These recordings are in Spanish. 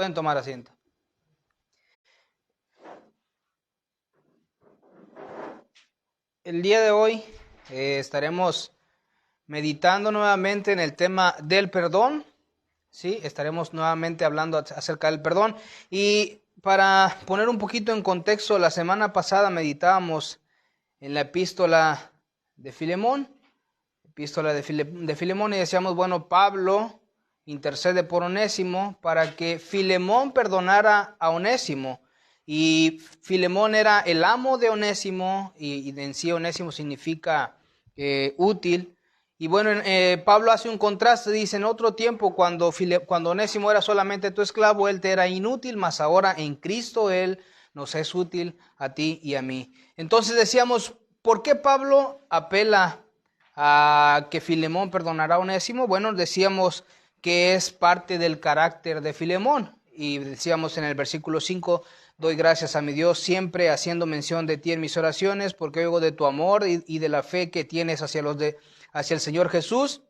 Pueden tomar asiento. El día de hoy estaremos meditando nuevamente en el tema del perdón. Sí, estaremos nuevamente hablando acerca del perdón. Y para poner un poquito en contexto, la semana pasada meditábamos en la epístola de Filemón. De Filemón, y decíamos, bueno, Pablo intercede por Onésimo para que Filemón perdonara a Onésimo. Y Filemón era el amo de Onésimo, y en sí Onésimo significa útil. Y bueno, Pablo hace un contraste, dice, en otro tiempo cuando Onésimo era solamente tu esclavo, él te era inútil, mas ahora en Cristo él nos es útil a ti y a mí. Entonces decíamos, ¿por qué Pablo apela a que Filemón perdonará a Onésimo? Bueno, decíamos que es parte del carácter de Filemón. Y decíamos en el versículo 5, doy gracias a mi Dios siempre haciendo mención de ti en mis oraciones, porque oigo de tu amor y de la fe que tienes hacia el Señor Jesús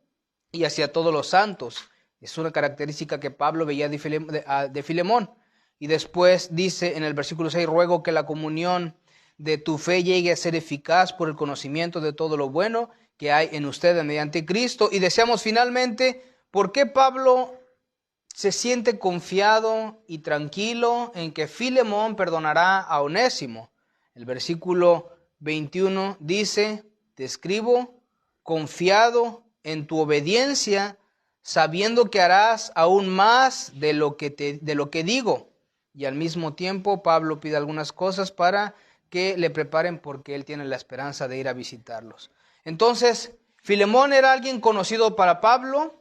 y hacia todos los santos. Es una característica que Pablo veía de Filemón. Y después dice en el versículo 6, ruego que la comunión de tu fe llegue a ser eficaz por el conocimiento de todo lo bueno que hay en ustedes mediante Cristo. Y deseamos finalmente, ¿por qué Pablo se siente confiado y tranquilo en que Filemón perdonará a Onésimo? El versículo 21 dice, te escribo confiado en tu obediencia, sabiendo que harás aún más de lo que digo. Y al mismo tiempo Pablo pide algunas cosas para que le preparen, porque él tiene la esperanza de ir a visitarlos. Entonces, Filemón era alguien conocido para Pablo,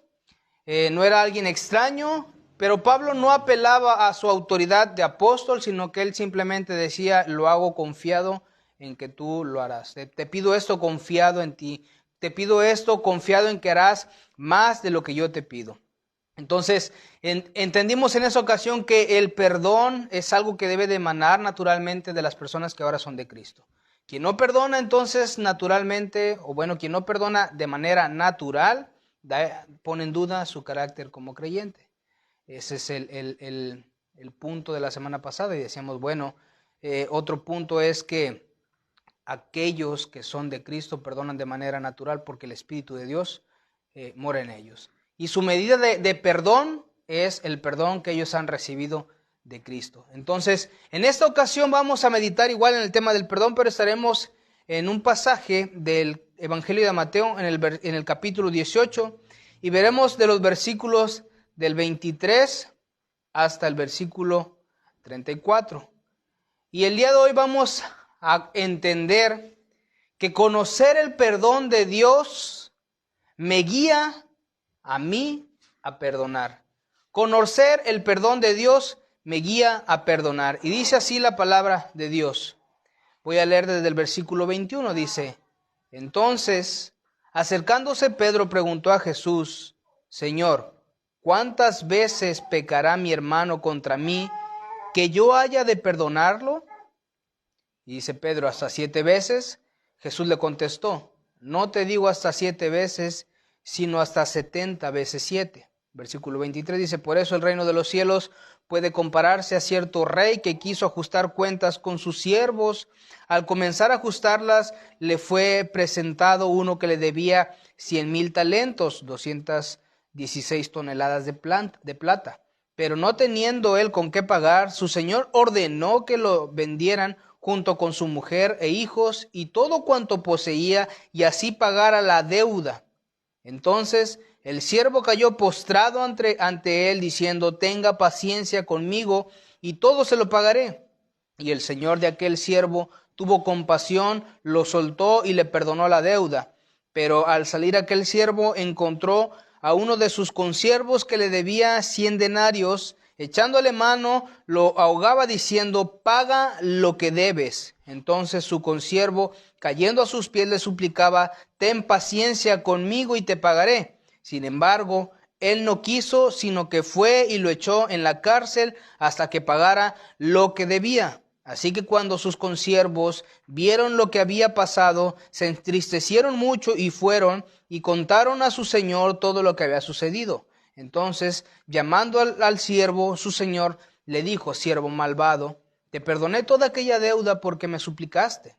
no era alguien extraño, pero Pablo no apelaba a su autoridad de apóstol, sino que él simplemente decía, lo hago confiado en que tú lo harás. Te pido esto confiado en ti, te pido esto confiado en que harás más de lo que yo te pido. Entonces, entendimos en esa ocasión que el perdón es algo que debe de emanar naturalmente de las personas que ahora son de Cristo. Quien no perdona entonces naturalmente, quien no perdona de manera natural, pone en duda su carácter como creyente. Ese es el punto de la semana pasada, y decíamos, otro punto es que aquellos que son de Cristo perdonan de manera natural porque el Espíritu de Dios mora en ellos. Y su medida de perdón es el perdón que ellos han recibido de Cristo. Entonces, en esta ocasión vamos a meditar igual en el tema del perdón, pero estaremos en un pasaje del Evangelio de Mateo, en el capítulo 18, y veremos de los versículos del 23 hasta el versículo 34. Y el día de hoy vamos a entender que conocer el perdón de Dios me guía a mí a perdonar. Conocer el perdón de Dios me guía a perdonar. Y dice así la palabra de Dios. Voy a leer desde el versículo 21, dice, entonces, acercándose Pedro preguntó a Jesús, Señor, ¿cuántas veces pecará mi hermano contra mí que yo haya de perdonarlo? Y dice Pedro, ¿hasta 7 veces? Jesús le contestó, no te digo hasta 7 veces, sino hasta 70 veces 7. Versículo 23 dice, por eso el reino de los cielos puede compararse a cierto rey que quiso ajustar cuentas con sus siervos. Al comenzar a ajustarlas, le fue presentado uno que le debía 100,000 talentos, 216 toneladas de plata. Pero no teniendo él con qué pagar, su señor ordenó que lo vendieran junto con su mujer e hijos y todo cuanto poseía, y así pagara la deuda. Entonces el siervo cayó postrado ante él, diciendo, tenga paciencia conmigo, y todo se lo pagaré. Y el señor de aquel siervo tuvo compasión, lo soltó y le perdonó la deuda. Pero al salir aquel siervo encontró a uno de sus consiervos que le debía 100 denarios. Echándole mano, lo ahogaba diciendo, paga lo que debes. Entonces su consiervo, cayendo a sus pies, le suplicaba, ten paciencia conmigo y te pagaré. Sin embargo, él no quiso, sino que fue y lo echó en la cárcel hasta que pagara lo que debía. Así que cuando sus consiervos vieron lo que había pasado, se entristecieron mucho y fueron y contaron a su señor todo lo que había sucedido. Entonces, llamando al siervo, su señor, le dijo: siervo malvado, te perdoné toda aquella deuda porque me suplicaste.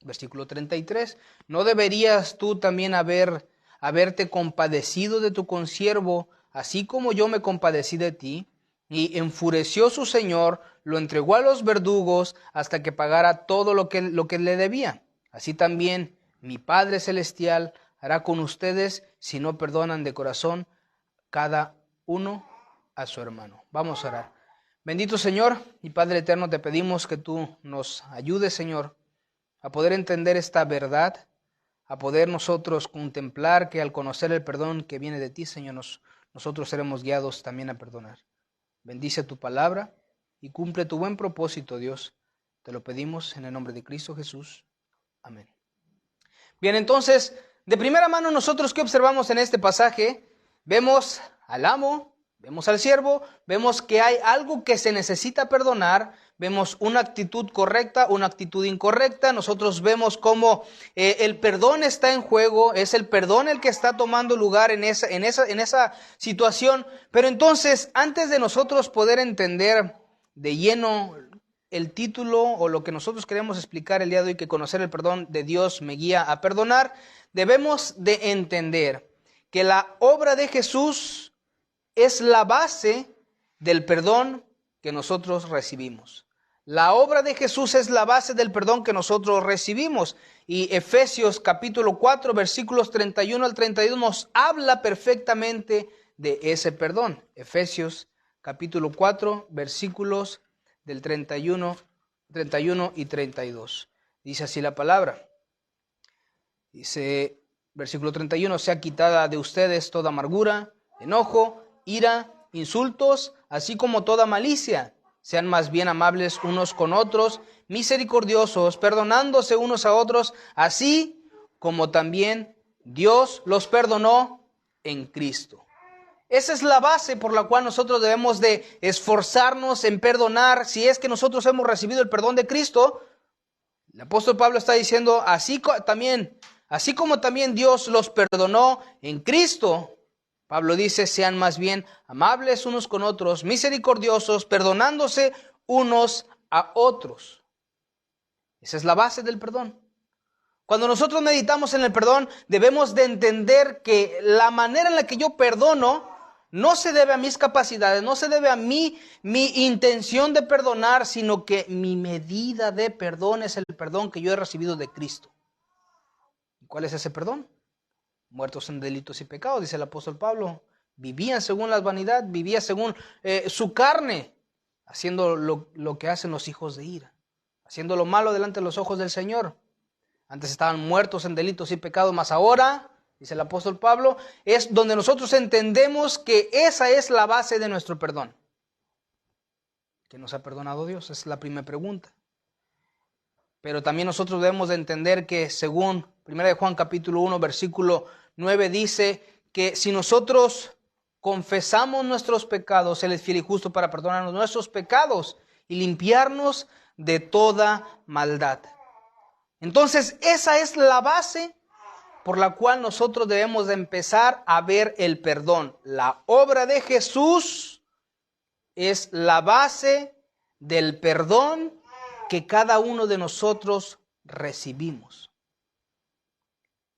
Versículo 33. ¿No deberías tú también haberte compadecido de tu consiervo, así como yo me compadecí de ti? Y enfureció su señor, lo entregó a los verdugos hasta que pagara todo lo que le debía. Así también mi Padre Celestial hará con ustedes si no perdonan de corazón cada uno a su hermano. Vamos a orar. Bendito Señor y Padre eterno, te pedimos que tú nos ayudes, Señor, a poder entender esta verdad, a poder nosotros contemplar que al conocer el perdón que viene de ti, Señor, nosotros seremos guiados también a perdonar. Bendice tu palabra y cumple tu buen propósito, Dios. Te lo pedimos en el nombre de Cristo Jesús. Amén. Bien, entonces, de primera mano nosotros, ¿qué observamos en este pasaje? Vemos al amo, vemos al siervo, vemos que hay algo que se necesita perdonar, vemos una actitud correcta, una actitud incorrecta. Nosotros vemos cómo el perdón está en juego, es el perdón el que está tomando lugar en esa situación. Pero entonces, antes de nosotros poder entender de lleno el título o lo que nosotros queremos explicar el día de hoy, que conocer el perdón de Dios me guía a perdonar, debemos de entender que la obra de Jesús es la base del perdón que nosotros recibimos. La obra de Jesús es la base del perdón que nosotros recibimos. Y Efesios capítulo 4, versículos 31 al 32 nos habla perfectamente de ese perdón. Efesios capítulo 4, versículos del 31 y 32. Dice así la palabra. Dice, versículo 31, sea quitada de ustedes toda amargura, enojo, ira, insultos, así como toda malicia. Sean más bien amables unos con otros, misericordiosos, perdonándose unos a otros, así como también Dios los perdonó en Cristo. Esa es la base por la cual nosotros debemos de esforzarnos en perdonar. Si es que nosotros hemos recibido el perdón de Cristo, el apóstol Pablo está diciendo, así como también Dios los perdonó en Cristo. Pablo dice, sean más bien amables unos con otros, misericordiosos, perdonándose unos a otros. Esa es la base del perdón. Cuando nosotros meditamos en el perdón, debemos de entender que la manera en la que yo perdono no se debe a mis capacidades, no se debe a mi intención de perdonar, sino que mi medida de perdón es el perdón que yo he recibido de Cristo. ¿Y cuál es ese perdón? Muertos en delitos y pecados, dice el apóstol Pablo. Vivían según la vanidad, vivía según su carne, haciendo lo que hacen los hijos de ira, haciendo lo malo delante de los ojos del Señor. Antes estaban muertos en delitos y pecados, mas ahora, dice el apóstol Pablo, es donde nosotros entendemos que esa es la base de nuestro perdón. ¿Qué nos ha perdonado Dios? Esa es la primera pregunta. Pero también nosotros debemos de entender que según 1 Juan capítulo 1, versículo 9, dice que si nosotros confesamos nuestros pecados, Él es fiel y justo para perdonarnos nuestros pecados y limpiarnos de toda maldad. Entonces, esa es la base por la cual nosotros debemos de empezar a ver el perdón. La obra de Jesús es la base del perdón que cada uno de nosotros recibimos.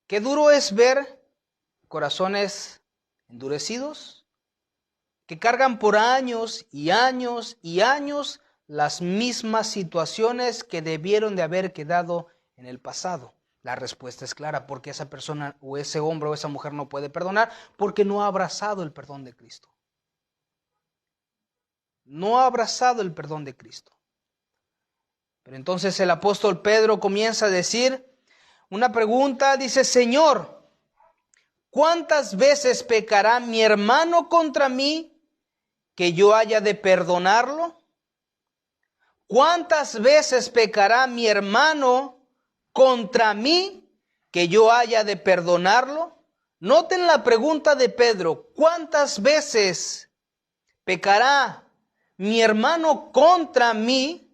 Qué duro es ver corazones endurecidos que cargan por años y años y años las mismas situaciones que debieron de haber quedado en el pasado. La respuesta es clara, porque esa persona o ese hombre o esa mujer no puede perdonar porque no ha abrazado el perdón de Cristo. No ha abrazado el perdón de Cristo. Pero entonces el apóstol Pedro comienza a decir una pregunta, dice, Señor, ¿cuántas veces pecará mi hermano contra mí que yo haya de perdonarlo? ¿Cuántas veces pecará mi hermano contra mí que yo haya de perdonarlo? Noten la pregunta de Pedro, ¿cuántas veces pecará mi hermano contra mí?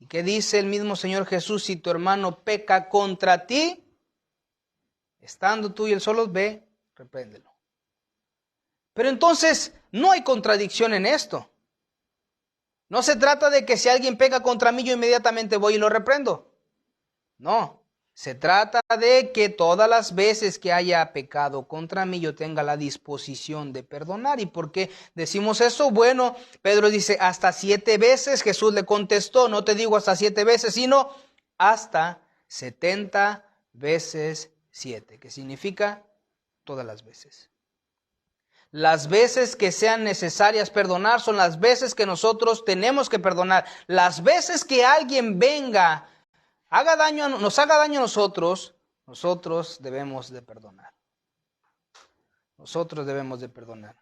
¿Y qué dice el mismo Señor Jesús? Si tu hermano peca contra ti, estando tú y él solos, ve, repréndelo. Pero entonces no hay contradicción en esto. No se trata de que si alguien pega contra mí, yo inmediatamente voy y lo reprendo. No, se trata de que todas las veces que haya pecado contra mí, yo tenga la disposición de perdonar. ¿Y por qué decimos eso? Bueno, Pedro dice hasta 7 veces. Jesús le contestó, no te digo hasta 7 veces, sino hasta 70 veces 7, que significa todas las veces. Las veces que sean necesarias perdonar son las veces que nosotros tenemos que perdonar. Las veces que alguien venga, nos haga daño a nosotros debemos de perdonar. Nosotros debemos de perdonar.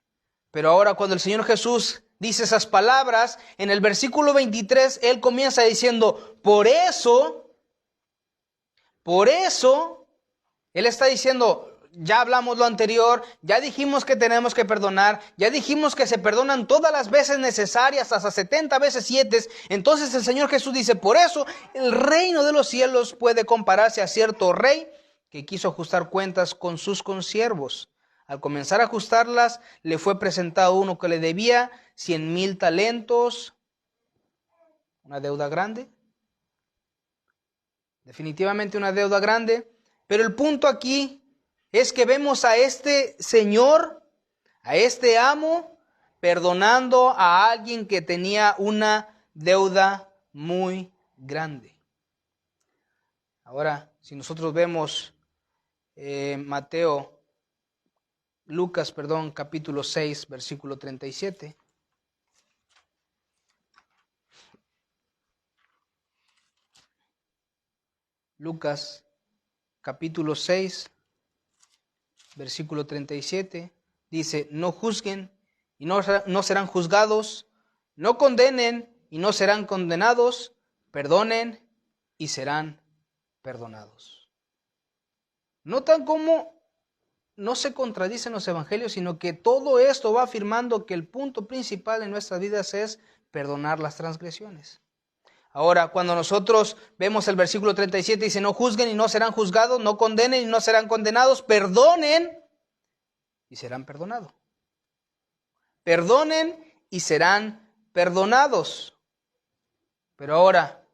Pero ahora cuando el Señor Jesús dice esas palabras, en el versículo 23, Él comienza diciendo, por eso, Él está diciendo, ya hablamos lo anterior, ya dijimos que tenemos que perdonar, ya dijimos que se perdonan todas las veces necesarias, hasta 70 veces 7. Entonces el Señor Jesús dice, por eso el reino de los cielos puede compararse a cierto rey que quiso ajustar cuentas con sus consiervos. Al comenzar a ajustarlas, le fue presentado uno que le debía 100,000 talentos, una deuda grande, definitivamente una deuda grande, pero el punto aquí es que vemos a este señor, a este amo, perdonando a alguien que tenía una deuda muy grande. Ahora, si nosotros vemos Lucas, capítulo 6, versículo 37. Lucas, capítulo 6, versículo 37, dice, no juzguen y no serán juzgados, no condenen y no serán condenados, perdonen y serán perdonados. ¿Notan cómo no se contradicen los evangelios, sino que todo esto va afirmando que el punto principal en nuestras vidas es perdonar las transgresiones? Ahora, cuando nosotros vemos el versículo 37, dice, no juzguen y no serán juzgados, no condenen y no serán condenados, perdonen y serán perdonados. Perdonen y serán perdonados. Pero ahora,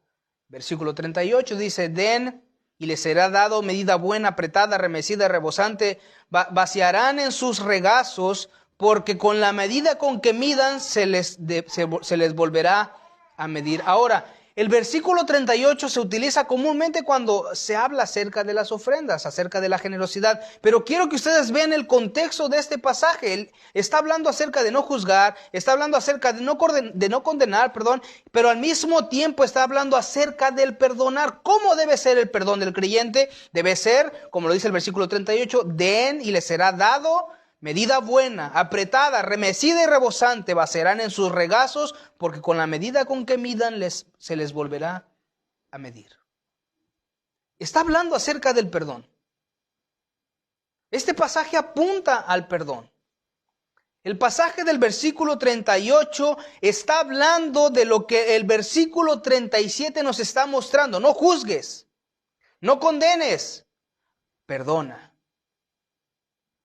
versículo 38 dice, den y les será dado medida buena, apretada, remecida, rebosante, vaciarán en sus regazos, porque con la medida con que midan se les volverá a medir. Ahora, el versículo 38 se utiliza comúnmente cuando se habla acerca de las ofrendas, acerca de la generosidad. Pero quiero que ustedes vean el contexto de este pasaje. Él está hablando acerca de no juzgar, está hablando acerca de no condenar, pero al mismo tiempo está hablando acerca del perdonar. ¿Cómo debe ser el perdón del creyente? Debe ser, como lo dice el versículo 38, den y les será dado medida buena, apretada, remecida y rebosante, vaciarán en sus regazos, porque con la medida con que midan se les volverá a medir. Está hablando acerca del perdón. Este pasaje apunta al perdón. El pasaje del versículo 38 está hablando de lo que el versículo 37 nos está mostrando. No juzgues, no condenes, perdona.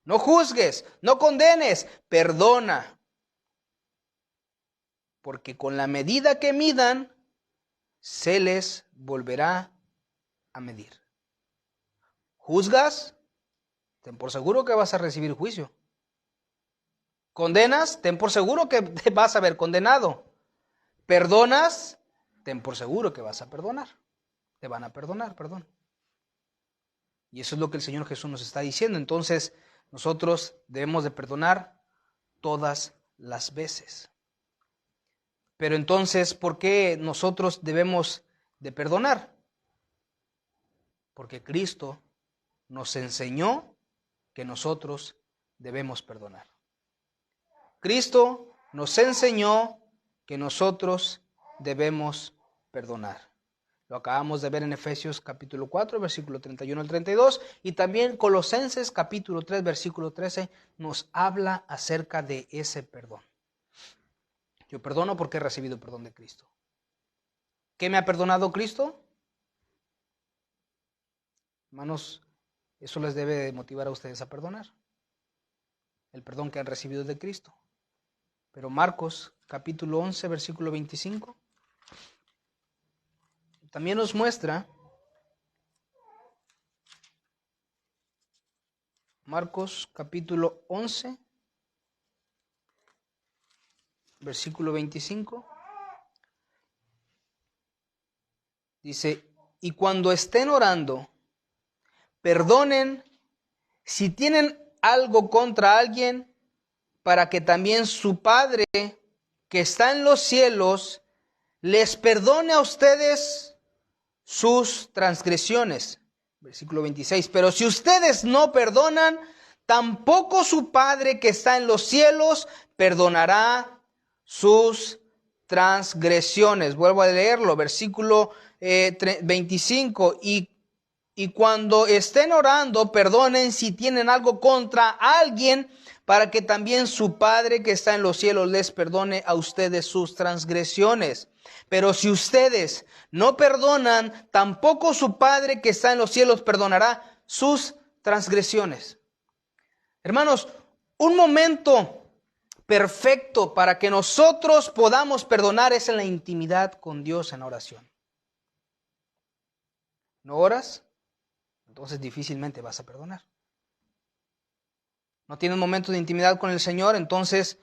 No juzgues, no condenes, perdona. Porque con la medida que midan, se les volverá a medir. ¿Juzgas? Ten por seguro que vas a recibir juicio. ¿Condenas? Ten por seguro que te vas a ver condenado. ¿Perdonas? Ten por seguro que vas a perdonar. Te van a perdonar, perdón. Y eso es lo que el Señor Jesús nos está diciendo. Entonces, nosotros debemos de perdonar todas las veces. Pero entonces, ¿por qué nosotros debemos de perdonar? Porque Cristo nos enseñó que nosotros debemos perdonar. Cristo nos enseñó que nosotros debemos perdonar. Lo acabamos de ver en Efesios capítulo 4, versículo 31 al 32, y también Colosenses capítulo 3, versículo 13, nos habla acerca de ese perdón. Yo perdono porque he recibido el perdón de Cristo. ¿Qué me ha perdonado Cristo? Hermanos, eso les debe motivar a ustedes a perdonar. el perdón que han recibido de Cristo. Pero Marcos capítulo 11, versículo 25, también nos muestra, Marcos capítulo 11, versículo 25, dice, y cuando estén orando, perdonen si tienen algo contra alguien, para que también su Padre que está en los cielos les perdone a ustedes sus transgresiones. Versículo 26. Pero si ustedes no perdonan, tampoco su Padre que está en los cielos perdonará sus transgresiones. Vuelvo a leerlo. Versículo 25. Y cuando estén orando, perdonen si tienen algo contra alguien, para que también su Padre que está en los cielos les perdone a ustedes sus transgresiones. Pero si ustedes no perdonan, tampoco su Padre que está en los cielos perdonará sus transgresiones. Hermanos, un momento perfecto para que nosotros podamos perdonar es en la intimidad con Dios en oración. ¿No oras? Entonces difícilmente vas a perdonar. No tienes momentos de intimidad con el Señor, entonces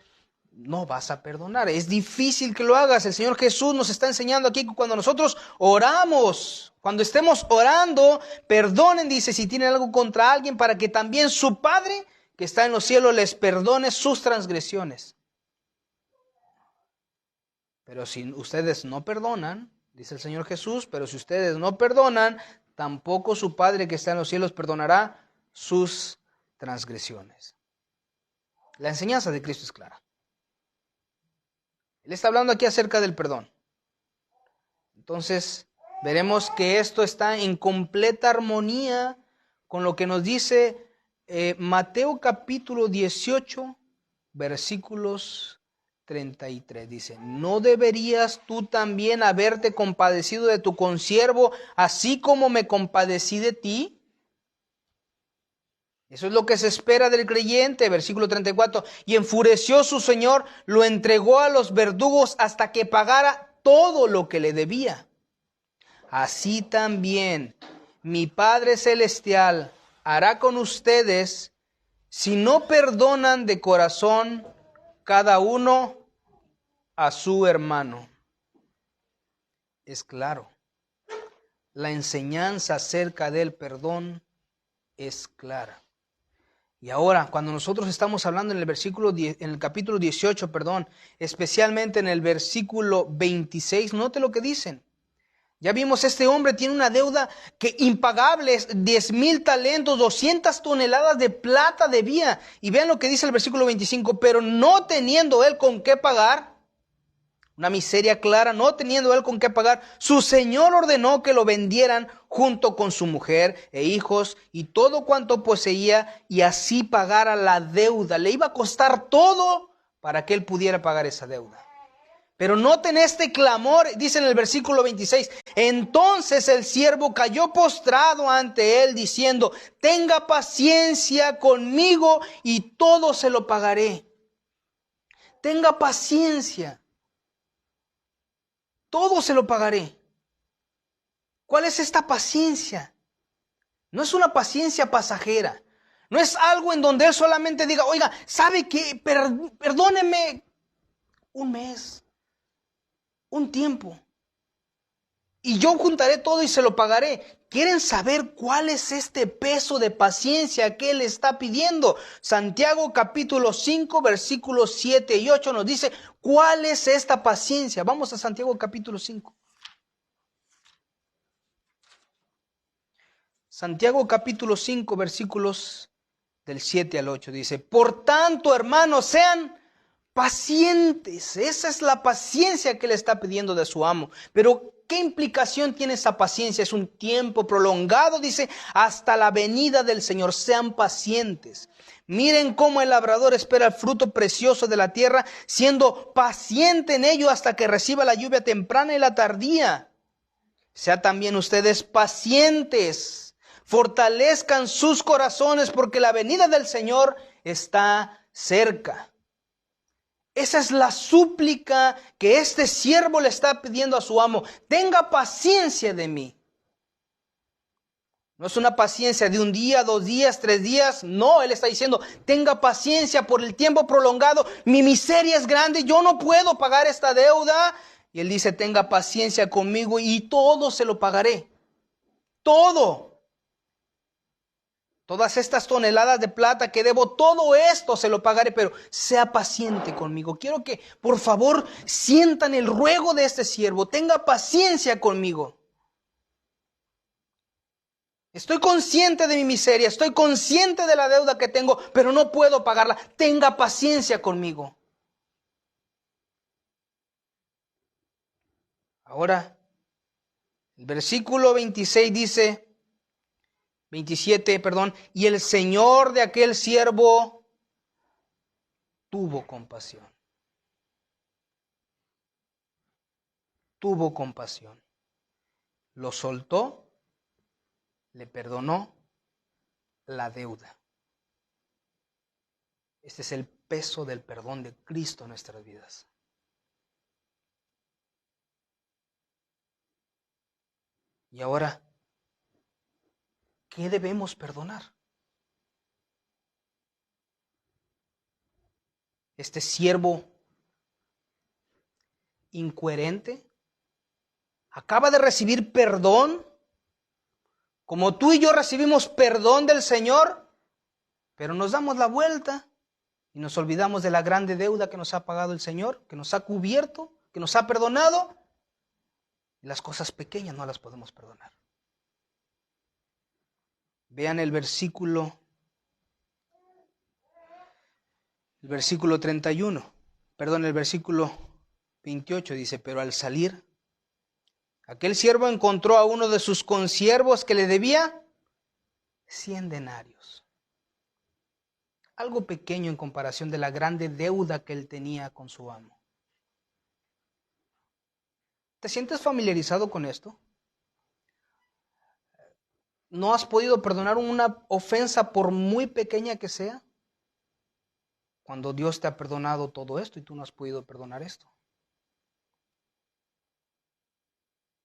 no vas a perdonar. Es difícil que lo hagas. El Señor Jesús nos está enseñando aquí que cuando nosotros oramos, cuando estemos orando, perdonen, dice, si tienen algo contra alguien, para que también su Padre que está en los cielos les perdone sus transgresiones. Pero si ustedes no perdonan, dice el Señor Jesús, pero si ustedes no perdonan, tampoco su Padre que está en los cielos perdonará sus transgresiones. La enseñanza de Cristo es clara. Él está hablando aquí acerca del perdón. Entonces, veremos que esto está en completa armonía con lo que nos dice Mateo capítulo 18, versículos 33. Dice, ¿no deberías tú también haberte compadecido de tu consiervo, así como me compadecí de ti? Eso es lo que se espera del creyente, versículo 34. Y enfureció su Señor, lo entregó a los verdugos hasta que pagara todo lo que le debía. Así también mi Padre Celestial hará con ustedes si no perdonan de corazón cada uno a su hermano. Es claro, la enseñanza acerca del perdón es clara. Y ahora, cuando nosotros estamos hablando en el capítulo 18, especialmente en el versículo 26, note lo que dicen. Ya vimos, este hombre tiene una deuda que impagable es 10,000 talentos, 200 toneladas de plata debía. Y vean lo que dice el versículo 25, pero no teniendo él con qué pagar, una miseria clara, no teniendo él con qué pagar, su señor ordenó que lo vendieran junto con su mujer e hijos y todo cuanto poseía, y así pagara la deuda. Le iba a costar todo para que él pudiera pagar esa deuda. Pero noten este clamor, dice en el versículo 26, entonces el siervo cayó postrado ante él diciendo, tenga paciencia conmigo y todo se lo pagaré. Tenga paciencia. Todo se lo pagaré. ¿Cuál es esta paciencia? No es una paciencia pasajera. No es algo en donde él solamente diga, oiga, ¿sabe qué? Perdóneme un mes, un tiempo, y yo juntaré todo y se lo pagaré. ¿Quieren saber cuál es este peso de paciencia que él está pidiendo? Santiago capítulo 5, versículos 7 y 8 nos dice, ¿cuál es esta paciencia? Vamos a Santiago capítulo 5. Santiago capítulo 5, versículos del 7 al 8 dice, por tanto, hermanos, sean pacientes. Esa es la paciencia que le está pidiendo de su amo. Pero, ¿qué implicación tiene esa paciencia? Es un tiempo prolongado, dice, hasta la venida del Señor. Sean pacientes. Miren cómo el labrador espera el fruto precioso de la tierra, siendo paciente en ello hasta que reciba la lluvia temprana y la tardía. Sean también ustedes pacientes. Fortalezcan sus corazones porque la venida del Señor está cerca. Esa es la súplica que este siervo le está pidiendo a su amo. Tenga paciencia de mí. No es una paciencia de un día, 2 días, 3 días. No, él está diciendo, tenga paciencia por el tiempo prolongado. Mi miseria es grande, yo no puedo pagar esta deuda. Y él dice, tenga paciencia conmigo y todo se lo pagaré. Todo. Todas estas toneladas de plata que debo, todo esto se lo pagaré, pero sea paciente conmigo. Quiero que, por favor, sientan el ruego de este siervo. Tenga paciencia conmigo. Estoy consciente de mi miseria, estoy consciente de la deuda que tengo, pero no puedo pagarla. Tenga paciencia conmigo. Ahora, el versículo 26 dice... 27, perdón, y el Señor de aquel siervo tuvo compasión. Tuvo compasión. Lo soltó, le perdonó la deuda. Este es el peso del perdón de Cristo en nuestras vidas. Y ahora, ¿qué debemos perdonar? Este siervo incoherente acaba de recibir perdón, como tú y yo recibimos perdón del Señor, pero nos damos la vuelta y nos olvidamos de la grande deuda que nos ha pagado el Señor, que nos ha cubierto, que nos ha perdonado. Y las cosas pequeñas no las podemos perdonar. Vean el versículo 31, el versículo 28 dice, pero al salir, aquel siervo encontró a uno de sus consiervos que le debía 100 denarios. Algo pequeño en comparación de la grande deuda que él tenía con su amo. ¿Te sientes familiarizado con esto? ¿No has podido perdonar una ofensa por muy pequeña que sea? Cuando Dios te ha perdonado todo esto y tú no has podido perdonar esto.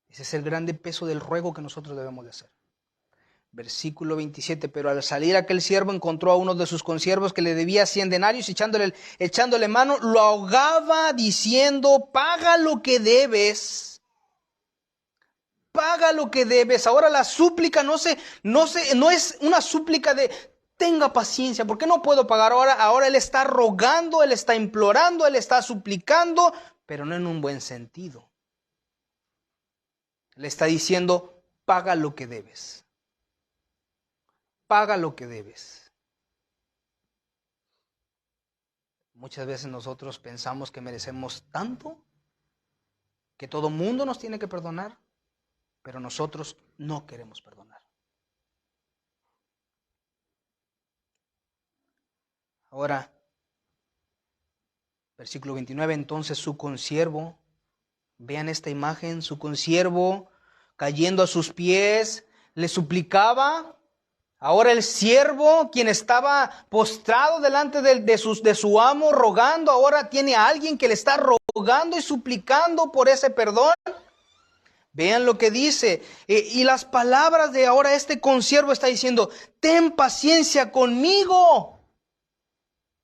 Ese es el grande peso del ruego que nosotros debemos de hacer. Versículo 27, pero al salir aquel siervo encontró a uno de sus consiervos que le debía 100 denarios y echándole mano, lo ahogaba diciendo, paga lo que debes. Paga lo que debes. Ahora la súplica no es una súplica de tenga paciencia, porque no puedo pagar ahora. Ahora él está rogando, él está implorando, él está suplicando, pero no en un buen sentido. Le está diciendo, paga lo que debes. Paga lo que debes. Muchas veces nosotros pensamos que merecemos tanto, que todo mundo nos tiene que perdonar, pero nosotros no queremos perdonar. Ahora, versículo 29, entonces su consiervo, vean esta imagen, su consiervo cayendo a sus pies, le suplicaba. Ahora el siervo, quien estaba postrado delante de su amo, rogando, ahora tiene a alguien que le está rogando y suplicando por ese perdón. Vean lo que dice. Y las palabras de ahora este consiervo está diciendo, ten paciencia conmigo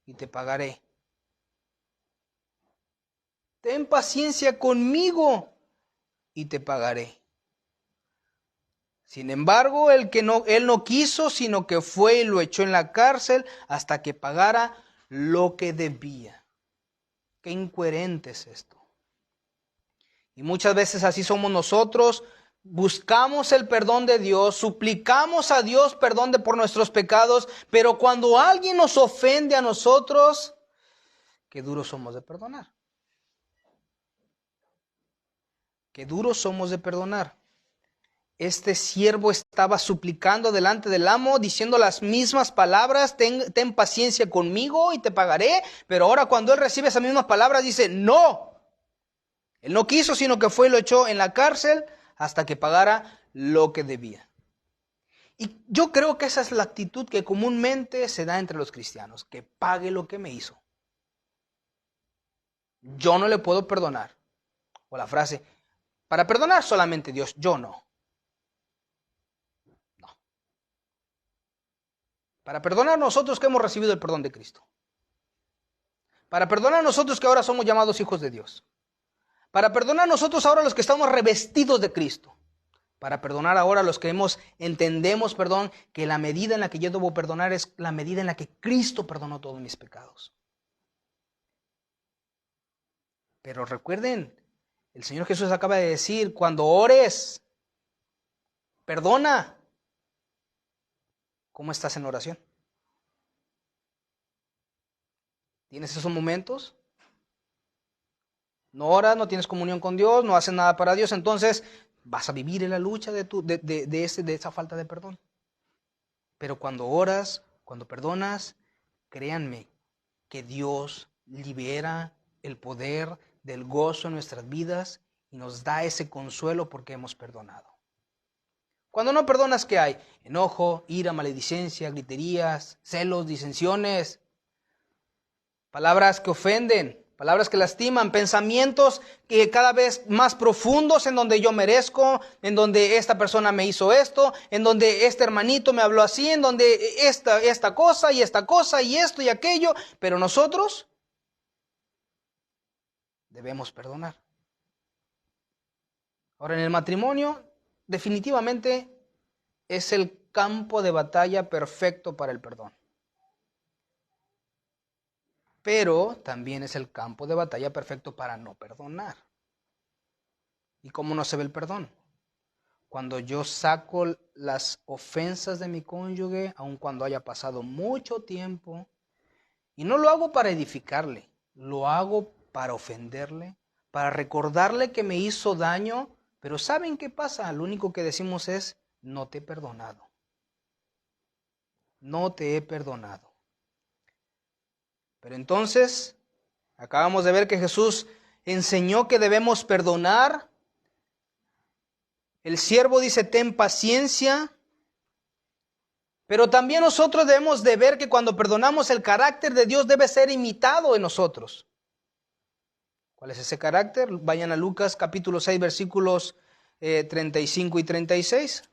y te pagaré. Ten paciencia conmigo y te pagaré. Sin embargo, él no quiso, sino que fue y lo echó en la cárcel hasta que pagara lo que debía. Qué incoherente es esto. Y muchas veces así somos nosotros. Buscamos el perdón de Dios, suplicamos a Dios perdón por nuestros pecados, pero cuando alguien nos ofende a nosotros, qué duros somos de perdonar. Qué duros somos de perdonar. Este siervo estaba suplicando delante del amo, diciendo las mismas palabras, ten paciencia conmigo y te pagaré. Pero ahora cuando él recibe esas mismas palabras dice, no. Él no quiso, sino que fue y lo echó en la cárcel hasta que pagara lo que debía. Y yo creo que esa es la actitud que comúnmente se da entre los cristianos, que pague lo que me hizo. Yo no le puedo perdonar. O la frase, para perdonar solamente Dios, yo no. No. Para perdonar nosotros que hemos recibido el perdón de Cristo. Para perdonar nosotros que ahora somos llamados hijos de Dios. Para perdonar nosotros ahora los que estamos revestidos de Cristo. Para perdonar ahora los que entendemos, que la medida en la que yo debo perdonar es la medida en la que Cristo perdonó todos mis pecados. Pero recuerden, el Señor Jesús acaba de decir, cuando ores, perdona. ¿Cómo estás en oración? ¿Tienes esos momentos? No oras, no tienes comunión con Dios, no haces nada para Dios, entonces vas a vivir en la lucha de esa falta de perdón. Pero cuando oras, cuando perdonas, créanme que Dios libera el poder del gozo en nuestras vidas y nos da ese consuelo porque hemos perdonado. Cuando no perdonas, ¿qué hay? Enojo, ira, maledicencia, griterías, celos, disensiones, palabras que ofenden, palabras que lastiman, pensamientos que cada vez más profundos en donde yo merezco, en donde esta persona me hizo esto, en donde este hermanito me habló así, en donde esta cosa y esto y aquello, pero nosotros debemos perdonar. Ahora, en el matrimonio, definitivamente es el campo de batalla perfecto para el perdón. Pero también es el campo de batalla perfecto para no perdonar. ¿Y cómo no se ve el perdón? Cuando yo saco las ofensas de mi cónyuge, aun cuando haya pasado mucho tiempo, y no lo hago para edificarle, lo hago para ofenderle, para recordarle que me hizo daño, pero ¿saben qué pasa? Lo único que decimos es, no te he perdonado. No te he perdonado. Pero entonces, acabamos de ver que Jesús enseñó que debemos perdonar. El siervo dice, ten paciencia. Pero también nosotros debemos de ver que cuando perdonamos, el carácter de Dios debe ser imitado en nosotros. ¿Cuál es ese carácter? Vayan a Lucas capítulo 6, versículos 35 y 36.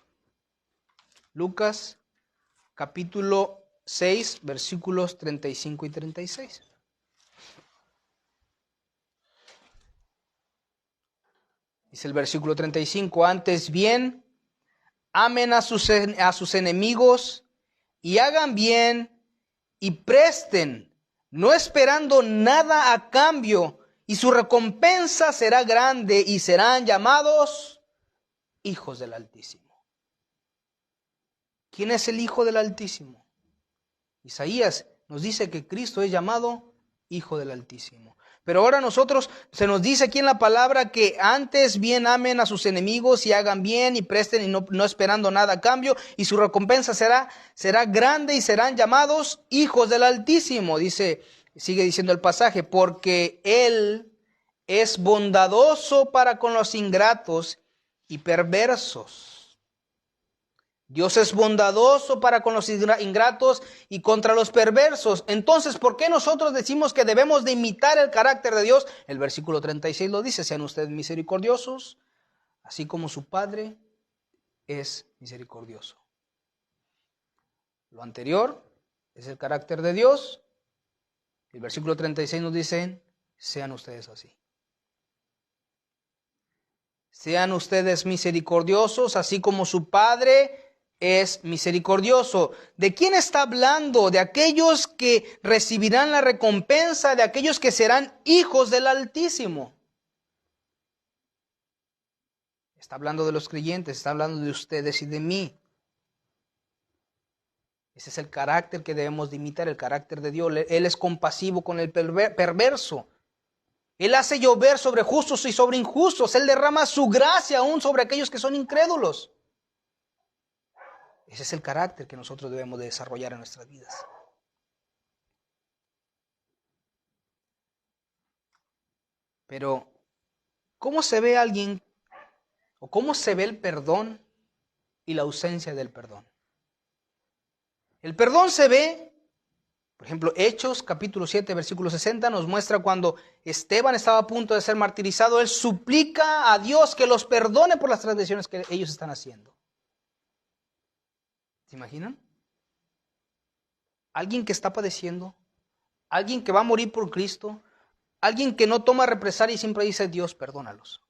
Lucas capítulo 6, versículos 35 y 36. Dice el versículo 35, antes bien, amen a sus enemigos y hagan bien y presten, no esperando nada a cambio, y su recompensa será grande y serán llamados hijos del Altísimo. ¿Quién es el Hijo del Altísimo? Isaías nos dice que Cristo es llamado Hijo del Altísimo. Pero ahora nosotros, se nos dice aquí en la palabra que antes bien amen a sus enemigos y hagan bien y presten y no esperando nada a cambio, y su recompensa será grande y serán llamados hijos del Altísimo. Sigue diciendo el pasaje, porque Él es bondadoso para con los ingratos y perversos. Dios es bondadoso para con los ingratos y contra los perversos. Entonces, ¿por qué nosotros decimos que debemos de imitar el carácter de Dios? El versículo 36 lo dice, sean ustedes misericordiosos, así como su Padre es misericordioso. Lo anterior es el carácter de Dios. El versículo 36 nos dice, sean ustedes así. Sean ustedes misericordiosos, así como su Padre es misericordioso. ¿De quién está hablando? De aquellos que recibirán la recompensa, de aquellos que serán hijos del Altísimo. Está hablando de los creyentes, está hablando de ustedes y de mí. Ese es el carácter que debemos de imitar, el carácter de Dios. Él es compasivo con el perverso. Él hace llover sobre justos y sobre injustos. Él derrama su gracia aún sobre aquellos que son incrédulos. Ese es el carácter que nosotros debemos de desarrollar en nuestras vidas. Pero, ¿cómo se ve alguien o cómo se ve el perdón y la ausencia del perdón? El perdón se ve, por ejemplo, Hechos capítulo 7, versículo 60, nos muestra cuando Esteban estaba a punto de ser martirizado, él suplica a Dios que los perdone por las transgresiones que ellos están haciendo. ¿Se imaginan? Alguien que está padeciendo, alguien que va a morir por Cristo, alguien que no toma represalia y siempre dice, Dios, perdónalos.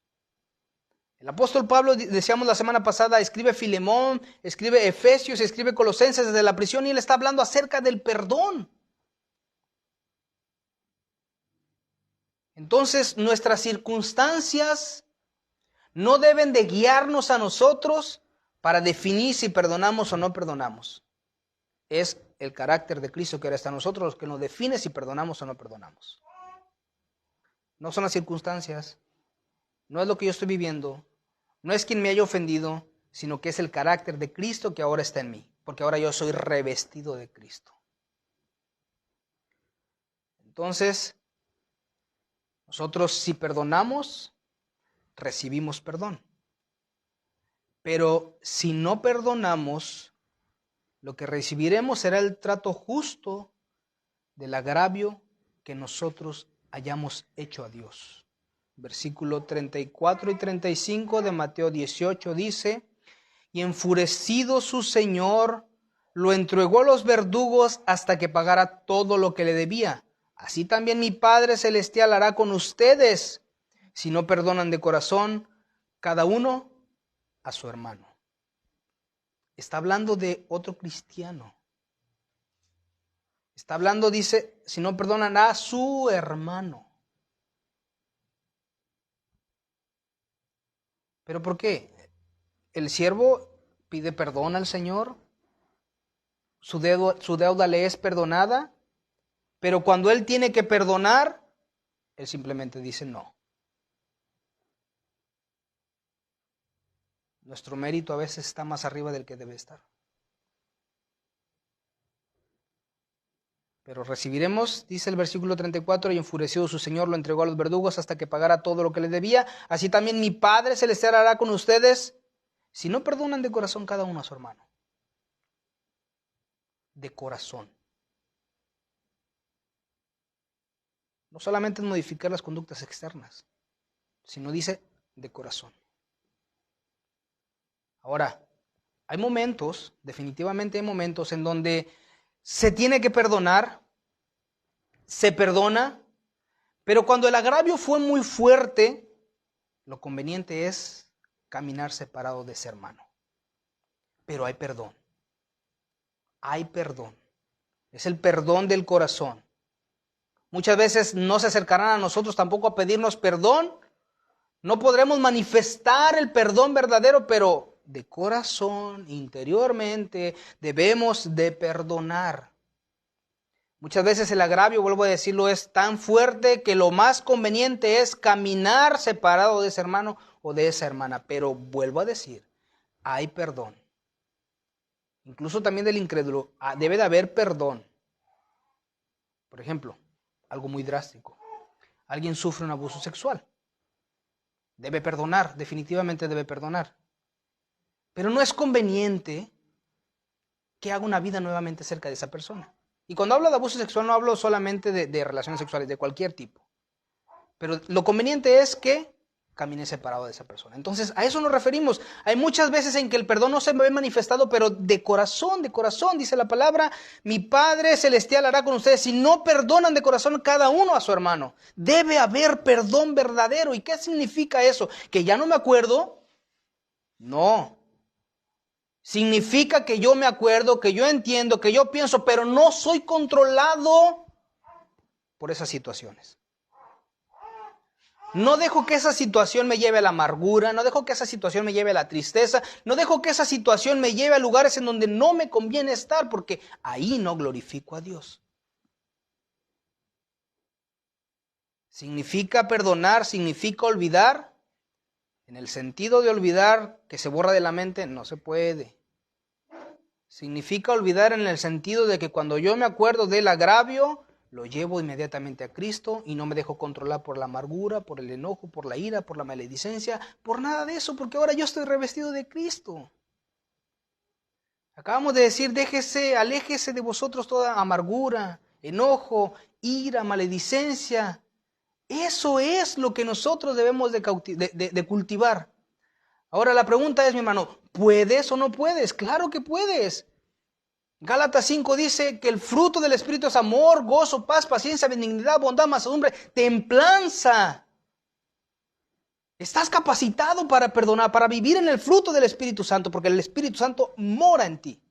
El apóstol Pablo, decíamos la semana pasada, escribe Filemón, escribe Efesios, escribe Colosenses desde la prisión y él está hablando acerca del perdón. Entonces, nuestras circunstancias no deben de guiarnos a nosotros para definir si perdonamos o no perdonamos. Es el carácter de Cristo que ahora está en nosotros los que nos define si perdonamos o no perdonamos. No son las circunstancias, no es lo que yo estoy viviendo, no es quien me haya ofendido, sino que es el carácter de Cristo que ahora está en mí, porque ahora yo soy revestido de Cristo. Entonces, nosotros si perdonamos, recibimos perdón. Pero si no perdonamos, lo que recibiremos será el trato justo del agravio que nosotros hayamos hecho a Dios. Versículo 34 y 35 de Mateo 18 dice, y enfurecido su señor, lo entregó a los verdugos hasta que pagara todo lo que le debía. Así también mi Padre Celestial hará con ustedes, si no perdonan de corazón, cada uno a su hermano. Está hablando de otro cristiano. Está hablando, dice, si no perdonan a su hermano. ¿Pero por qué? El siervo pide perdón al Señor, su deuda le es perdonada, pero cuando él tiene que perdonar, él simplemente dice no. Nuestro mérito a veces está más arriba del que debe estar. Pero recibiremos, dice el versículo 34, y enfurecido su señor lo entregó a los verdugos hasta que pagara todo lo que le debía. Así también mi Padre Celestial hará con ustedes, si no perdonan de corazón cada uno a su hermano. De corazón. No solamente es modificar las conductas externas, sino dice de corazón. Ahora, hay momentos, definitivamente hay momentos en donde se tiene que perdonar, se perdona, pero cuando el agravio fue muy fuerte, lo conveniente es caminar separado de ese hermano. Pero hay perdón. Hay perdón. Es el perdón del corazón. Muchas veces no se acercarán a nosotros tampoco a pedirnos perdón. No podremos manifestar el perdón verdadero, pero de corazón, interiormente, debemos de perdonar. Muchas veces el agravio, vuelvo a decirlo, es tan fuerte que lo más conveniente es caminar separado de ese hermano o de esa hermana. Pero vuelvo a decir, hay perdón. Incluso también del incrédulo, debe de haber perdón. Por ejemplo, algo muy drástico. Alguien sufre un abuso sexual. Debe perdonar, definitivamente debe perdonar. Pero no es conveniente que haga una vida nuevamente cerca de esa persona. Y cuando hablo de abuso sexual no hablo solamente de relaciones sexuales, de cualquier tipo. Pero lo conveniente es que camine separado de esa persona. Entonces, a eso nos referimos. Hay muchas veces en que el perdón no se ve manifestado, pero de corazón, dice la palabra, mi Padre Celestial hará con ustedes si no perdonan de corazón cada uno a su hermano. Debe haber perdón verdadero. ¿Y qué significa eso? ¿Que ya no me acuerdo? No. Significa que yo me acuerdo, que yo entiendo, que yo pienso, pero no soy controlado por esas situaciones. No dejo que esa situación me lleve a la amargura, no dejo que esa situación me lleve a la tristeza, no dejo que esa situación me lleve a lugares en donde no me conviene estar, porque ahí no glorifico a Dios. ¿Significa perdonar? ¿Significa olvidar? En el sentido de olvidar que se borra de la mente, no se puede. Significa olvidar en el sentido de que cuando yo me acuerdo del agravio, lo llevo inmediatamente a Cristo y no me dejo controlar por la amargura, por el enojo, por la ira, por la maledicencia, por nada de eso, porque ahora yo estoy revestido de Cristo. Acabamos de decir, aléjese de vosotros toda amargura, enojo, ira, maledicencia. Eso es lo que nosotros debemos de cultivar. Ahora la pregunta es, mi hermano, ¿puedes o no puedes? Claro que puedes. Gálatas 5 dice que el fruto del Espíritu es amor, gozo, paz, paciencia, benignidad, bondad, mansedumbre, templanza. Estás capacitado para perdonar, para vivir en el fruto del Espíritu Santo, porque el Espíritu Santo mora en ti.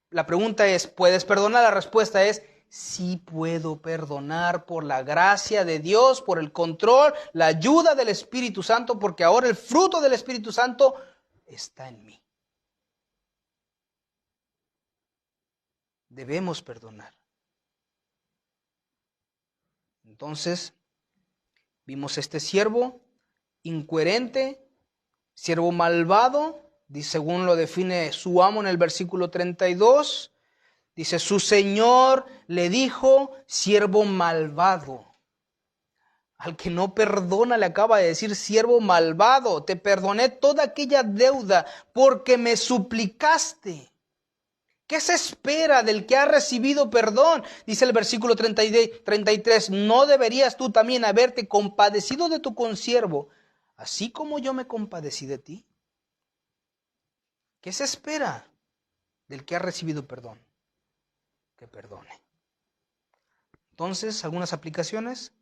La pregunta es, ¿puedes perdonar? La respuesta es, sí puedo perdonar por la gracia de Dios, por el control, la ayuda del Espíritu Santo, porque ahora el fruto del Espíritu Santo está en mí. Debemos perdonar. Entonces, vimos este siervo incoherente, siervo malvado, según lo define su amo en el versículo 32, dice, su señor le dijo, siervo malvado. Al que no perdona le acaba de decir, siervo malvado, te perdoné toda aquella deuda porque me suplicaste. ¿Qué se espera del que ha recibido perdón? Dice el versículo 33, ¿no deberías tú también haberte compadecido de tu consiervo, así como yo me compadecí de ti? ¿Qué se espera del que ha recibido perdón? Que perdone. Entonces, algunas aplicaciones.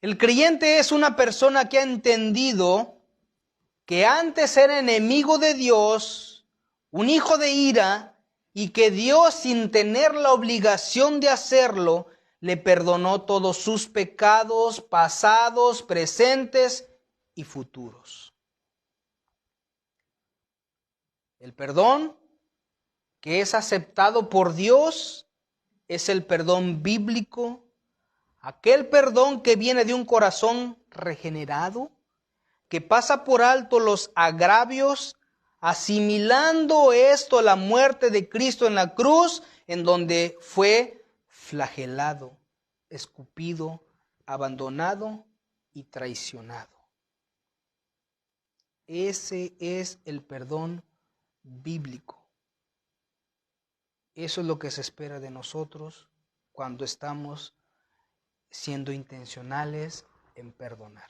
El creyente es una persona que ha entendido que antes era enemigo de Dios, un hijo de ira, y que Dios, sin tener la obligación de hacerlo, le perdonó todos sus pecados pasados, presentes y futuros. El perdón que es aceptado por Dios es el perdón bíblico, aquel perdón que viene de un corazón regenerado, que pasa por alto los agravios, asimilando esto a la muerte de Cristo en la cruz, en donde fue flagelado, escupido, abandonado y traicionado. Ese es el perdón bíblico. Eso es lo que se espera de nosotros cuando estamos siendo intencionales en perdonar.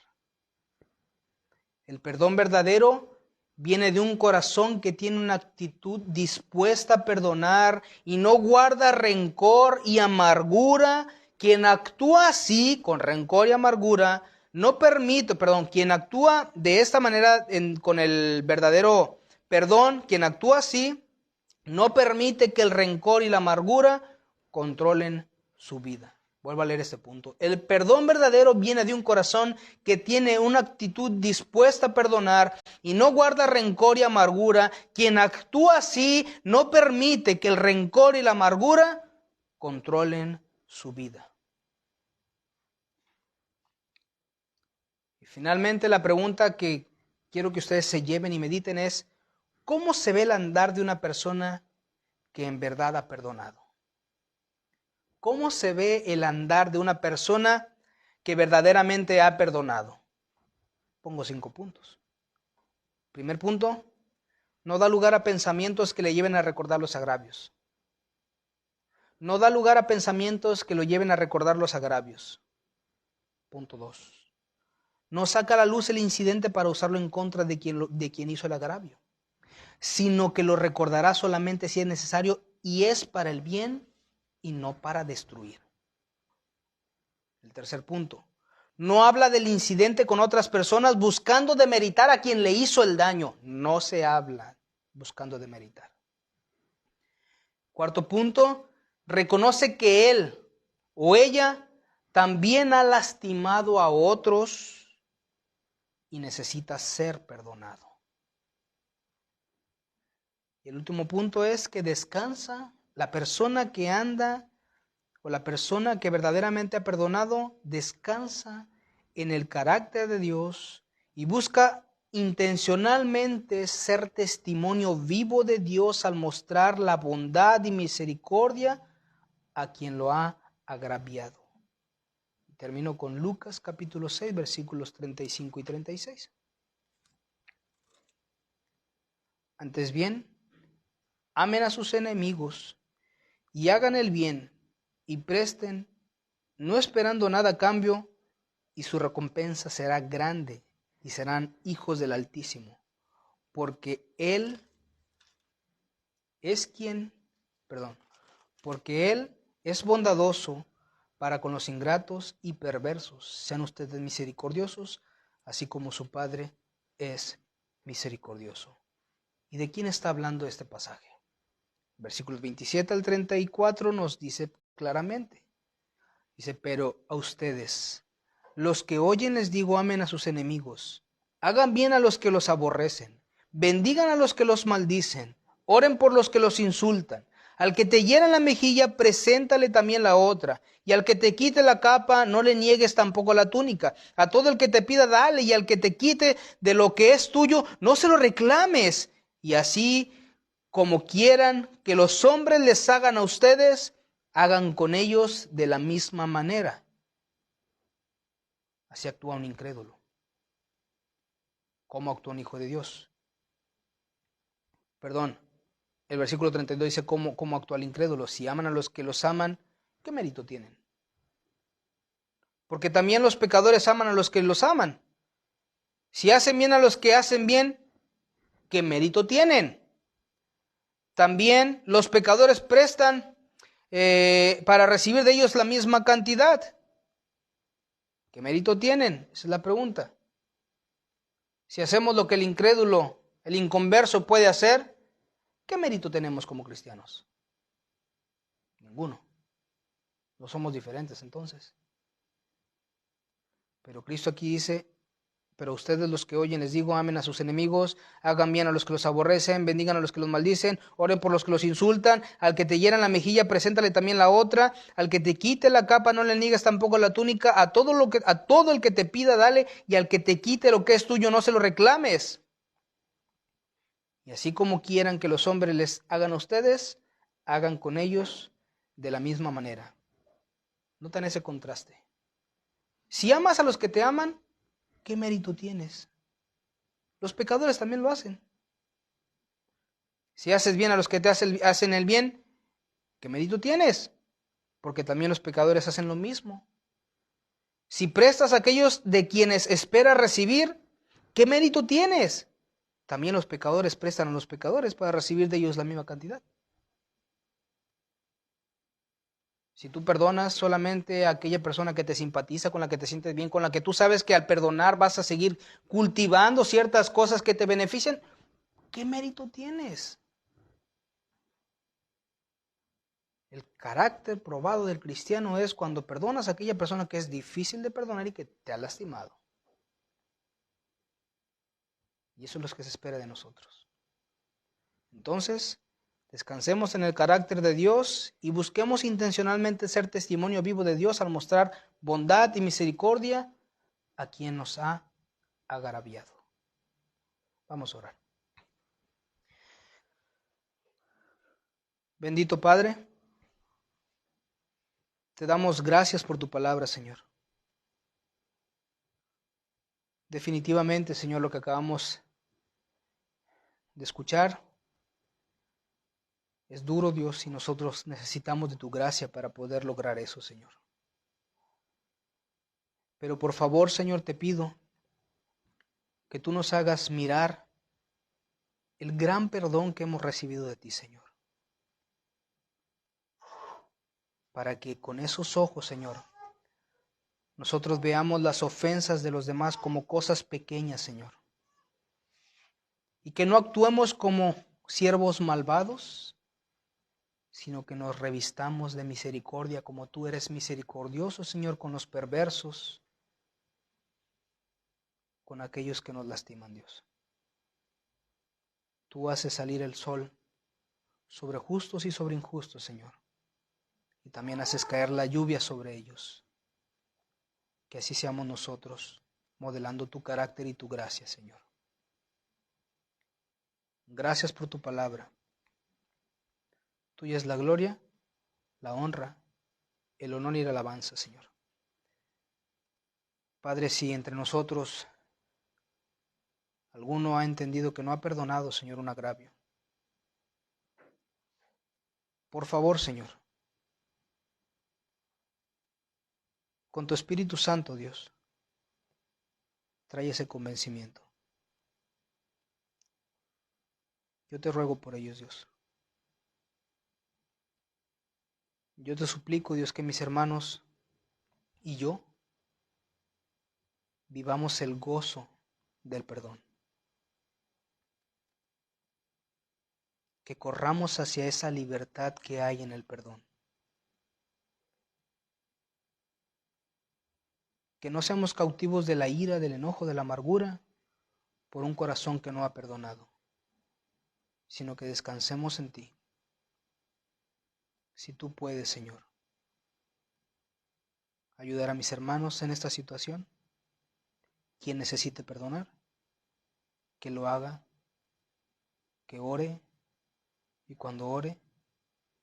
El perdón verdadero viene de un corazón que tiene una actitud dispuesta a perdonar y no guarda rencor y amargura. Quien actúa así, con rencor y amargura, quien actúa de esta manera con el verdadero perdón, quien actúa así, no permite que el rencor y la amargura controlen su vida. Vuelvo a leer este punto. El perdón verdadero viene de un corazón que tiene una actitud dispuesta a perdonar y no guarda rencor y amargura. Quien actúa así no permite que el rencor y la amargura controlen su vida. Y finalmente la pregunta que quiero que ustedes se lleven y mediten es, ¿cómo se ve el andar de una persona que en verdad ha perdonado? ¿Cómo se ve el andar de una persona que verdaderamente ha perdonado? Pongo 5 puntos. Primer punto, no da lugar a pensamientos que le lleven a recordar los agravios. No da lugar a pensamientos que lo lleven a recordar los agravios. Punto 2. No saca a la luz el incidente para usarlo en contra de quien hizo el agravio, sino que lo recordará solamente si es necesario y es para el bien y no para destruir. El tercer punto, no habla del incidente con otras personas buscando demeritar a quien le hizo el daño. No se habla buscando demeritar. Cuarto punto, reconoce que él o ella también ha lastimado a otros y necesita ser perdonado. Y el último punto es que descansa. La persona que anda o la persona que verdaderamente ha perdonado descansa en el carácter de Dios y busca intencionalmente ser testimonio vivo de Dios al mostrar la bondad y misericordia a quien lo ha agraviado. Termino con Lucas capítulo 6, versículos 35 y 36. Antes bien, amen a sus enemigos y hagan el bien y presten, no esperando nada a cambio, y su recompensa será grande y serán hijos del Altísimo, porque Él es porque Él es bondadoso para con los ingratos y perversos. Sean ustedes misericordiosos, así como su Padre es misericordioso. ¿Y de quién está hablando este pasaje? Versículos 27 al 34 nos dice claramente. Dice, pero a ustedes, los que oyen les digo, amen a sus enemigos, hagan bien a los que los aborrecen, bendigan a los que los maldicen, oren por los que los insultan. Al que te hiera en la mejilla, preséntale también la otra. Y al que te quite la capa, no le niegues tampoco la túnica. A todo el que te pida, dale. Y al que te quite de lo que es tuyo, no se lo reclames. Y así como quieran que los hombres les hagan a ustedes, hagan con ellos de la misma manera. Así actúa un incrédulo. ¿Cómo actúa un hijo de Dios? Perdón, el versículo 32 dice cómo actúa el incrédulo. Si aman a los que los aman, ¿qué mérito tienen? Porque también los pecadores aman a los que los aman. Si hacen bien a los que hacen bien, ¿qué mérito tienen? También los pecadores prestan para recibir de ellos la misma cantidad. ¿Qué mérito tienen? Esa es la pregunta. Si hacemos lo que el incrédulo, el inconverso puede hacer, ¿qué mérito tenemos como cristianos? Ninguno. No somos diferentes entonces. Pero Cristo aquí dice, pero ustedes los que oyen les digo, amen a sus enemigos, hagan bien a los que los aborrecen, bendigan a los que los maldicen, oren por los que los insultan, al que te hieran la mejilla, preséntale también la otra, al que te quite la capa, no le niegues tampoco la túnica, a todo el que te pida, dale, y al que te quite lo que es tuyo, no se lo reclames. Y así como quieran que los hombres les hagan a ustedes, hagan con ellos de la misma manera. Notan ese contraste. Si amas a los que te aman, ¿qué mérito tienes? Los pecadores también lo hacen. Si haces bien a los que te hacen el bien, ¿qué mérito tienes? Porque también los pecadores hacen lo mismo. Si prestas a aquellos de quienes esperas recibir, ¿qué mérito tienes? También los pecadores prestan a los pecadores para recibir de ellos la misma cantidad. Si tú perdonas solamente a aquella persona que te simpatiza, con la que te sientes bien, con la que tú sabes que al perdonar vas a seguir cultivando ciertas cosas que te benefician, ¿qué mérito tienes? El carácter probado del cristiano es cuando perdonas a aquella persona que es difícil de perdonar y que te ha lastimado. Y eso es lo que se espera de nosotros. Entonces, descansemos en el carácter de Dios y busquemos intencionalmente ser testimonio vivo de Dios al mostrar bondad y misericordia a quien nos ha agraviado. Vamos a orar. Bendito Padre, te damos gracias por tu palabra, Señor. Definitivamente, Señor, lo que acabamos de escuchar es duro, Dios, y nosotros necesitamos de tu gracia para poder lograr eso, Señor. Pero por favor, Señor, te pido que tú nos hagas mirar el gran perdón que hemos recibido de ti, Señor. Para que con esos ojos, Señor, nosotros veamos las ofensas de los demás como cosas pequeñas, Señor. Y que no actuemos como siervos malvados, sino que nos revistamos de misericordia como tú eres misericordioso, Señor, con los perversos, con aquellos que nos lastiman, Dios. Tú haces salir el sol sobre justos y sobre injustos, Señor. Y también haces caer la lluvia sobre ellos. Que así seamos nosotros, modelando tu carácter y tu gracia, Señor. Gracias por tu palabra. Tuya es la gloria, la honra, el honor y la alabanza, Señor. Padre, si entre nosotros alguno ha entendido que no ha perdonado, Señor, un agravio, Por favor, Señor, con tu Espíritu Santo, Dios, trae ese convencimiento. Yo te ruego por ellos, Dios. Yo te suplico, Dios, que mis hermanos y yo vivamos el gozo del perdón. Que corramos hacia esa libertad que hay en el perdón. Que no seamos cautivos de la ira, del enojo, de la amargura por un corazón que no ha perdonado, sino que descansemos en ti. Si tú puedes, Señor, ayudar a mis hermanos en esta situación, quien necesite perdonar, que lo haga, que ore y cuando ore,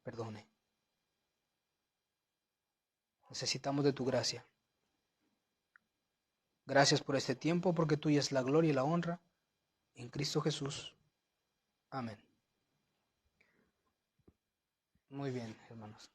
perdone. Necesitamos de tu gracia. Gracias por este tiempo, porque tuya es la gloria y la honra. En Cristo Jesús. Amén. Muy bien, hermanos.